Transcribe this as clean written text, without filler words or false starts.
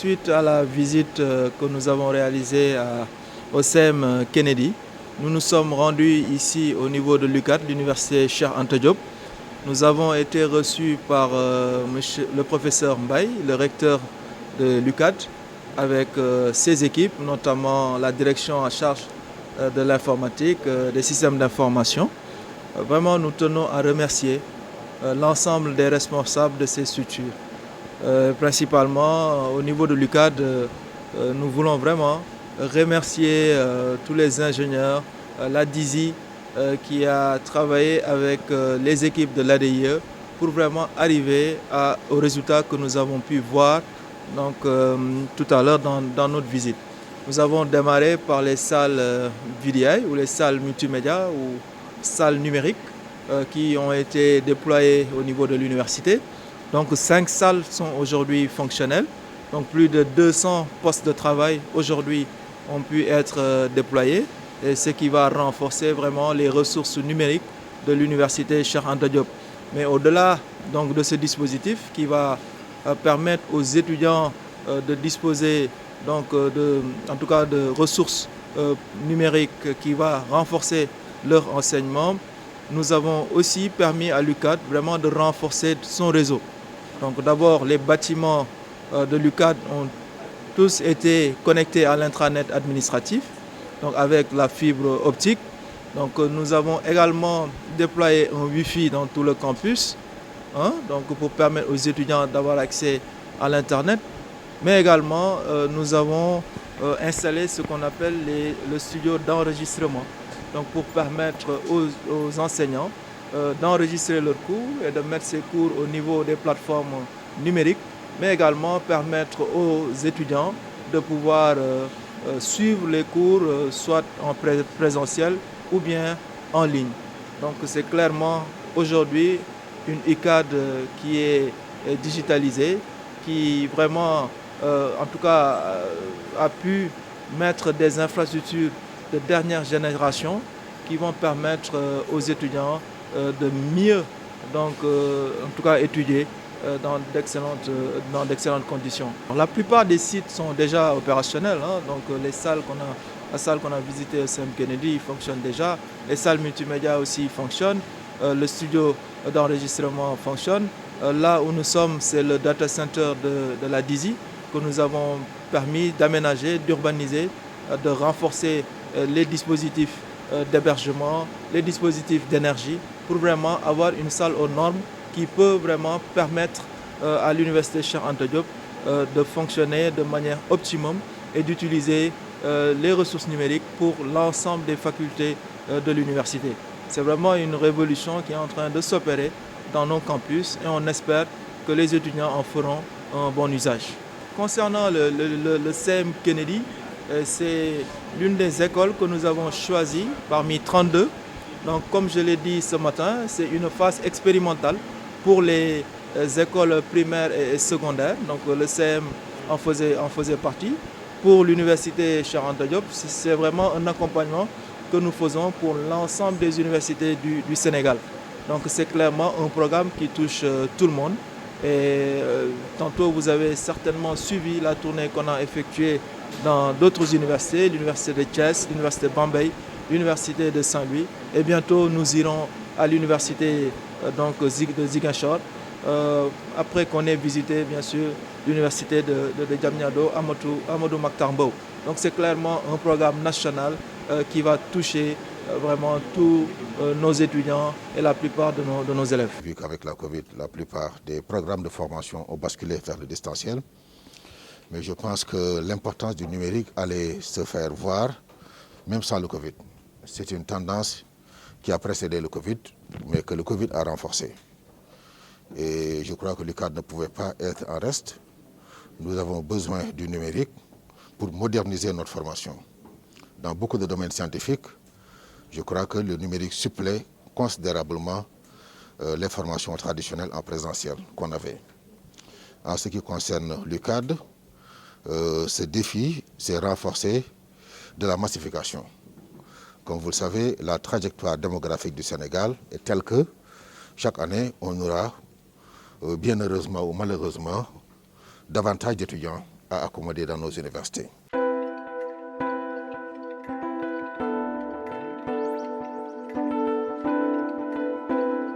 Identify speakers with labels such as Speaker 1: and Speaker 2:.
Speaker 1: suite à la visite que nous avons réalisée au CEM Kennedy, nous nous sommes rendus ici au niveau de l'UCAD, l'université Cheikh Anta Diop. Nous avons été reçus par le professeur Mbaye, le recteur de l'UCAD, avec ses équipes, notamment la direction en charge de l'informatique, des systèmes d'information. Vraiment, nous tenons à remercier l'ensemble des responsables de ces structures. Principalement au niveau de l'UCAD, nous voulons vraiment remercier tous les ingénieurs, la DISI qui a travaillé avec les équipes de l'ADIE pour vraiment arriver aux résultats que nous avons pu voir donc, tout à l'heure dans notre visite. Nous avons démarré par les salles VDI ou les salles multimédia ou salles numériques qui ont été déployées au niveau de l'université. Donc 5 salles sont aujourd'hui fonctionnelles. Donc plus de 200 postes de travail aujourd'hui ont pu être déployés, et ce qui va renforcer vraiment les ressources numériques de l'université Cheikh Anta Diop. Mais au-delà donc, de ce dispositif qui va permettre aux étudiants de disposer donc, en tout cas de ressources numériques qui va renforcer leur enseignement, nous avons aussi permis à l'UCAD vraiment de renforcer son réseau. Donc d'abord, les bâtiments de l'UCAD ont tous été connectés à l'intranet administratif, donc avec la fibre optique. Donc nous avons également déployé un Wi-Fi dans tout le campus, donc pour permettre aux étudiants d'avoir accès à l'internet. Mais également, nous avons installé ce qu'on appelle le studio d'enregistrement, donc pour permettre aux enseignants d'enregistrer leurs cours et de mettre ces cours au niveau des plateformes numériques, mais également permettre aux étudiants de pouvoir suivre les cours soit en présentiel ou bien en ligne. Donc c'est clairement aujourd'hui une UCAD qui est digitalisée, qui vraiment, en tout cas, a pu mettre des infrastructures de dernière génération qui vont permettre aux étudiants de mieux, donc, en tout cas, étudier dans d'excellentes conditions. La plupart des sites sont déjà opérationnels, donc la salle qu'on a visitée au CEM Kennedy fonctionne déjà, les salles multimédia aussi fonctionnent, le studio d'enregistrement fonctionne. Là où nous sommes, c'est le data center de la DISI que nous avons permis d'aménager, d'urbaniser, de renforcer les dispositifs d'hébergement, les dispositifs d'énergie pour vraiment avoir une salle aux normes qui peut vraiment permettre à l'université Cheikh Anta Diop de fonctionner de manière optimum et d'utiliser les ressources numériques pour l'ensemble des facultés de l'université. C'est vraiment une révolution qui est en train de s'opérer dans nos campus et on espère que les étudiants en feront un bon usage. Concernant le CEM Kennedy, c'est l'une des écoles que nous avons choisies parmi 32. Donc, comme je l'ai dit ce matin, c'est une phase expérimentale pour les écoles primaires et secondaires. Donc, le CEM en faisait partie. Pour l'université Cheikh Anta Diop, c'est vraiment un accompagnement que nous faisons pour l'ensemble des universités du Sénégal. Donc, c'est clairement un programme qui touche tout le monde. Et tantôt, vous avez certainement suivi la tournée qu'on a effectuée dans d'autres universités, l'université de Thiès, l'université de Bambey, l'université de Saint-Louis. Et bientôt, nous irons à l'université de Ziguinchor, après qu'on ait visité, bien sûr, l'université de Diamniadio, Amadou Mahtar Mbow. Donc c'est clairement un programme national qui va toucher vraiment tous nos étudiants et la plupart de nos élèves.
Speaker 2: Vu qu'avec la Covid, la plupart des programmes de formation ont basculé vers le distanciel, mais je pense que l'importance du numérique allait se faire voir, même sans le Covid. C'est une tendance qui a précédé le Covid, mais que le Covid a renforcé. Et je crois que l'UCAD ne pouvait pas être en reste. Nous avons besoin du numérique pour moderniser notre formation. Dans beaucoup de domaines scientifiques, je crois que le numérique supplée considérablement les formations traditionnelles en présentiel qu'on avait. En ce qui concerne l'UCAD, ce défi s'est renforcé de la massification. Comme vous le savez, la trajectoire démographique du Sénégal est telle que chaque année, on aura, bien heureusement ou malheureusement, davantage d'étudiants à accommoder dans nos universités.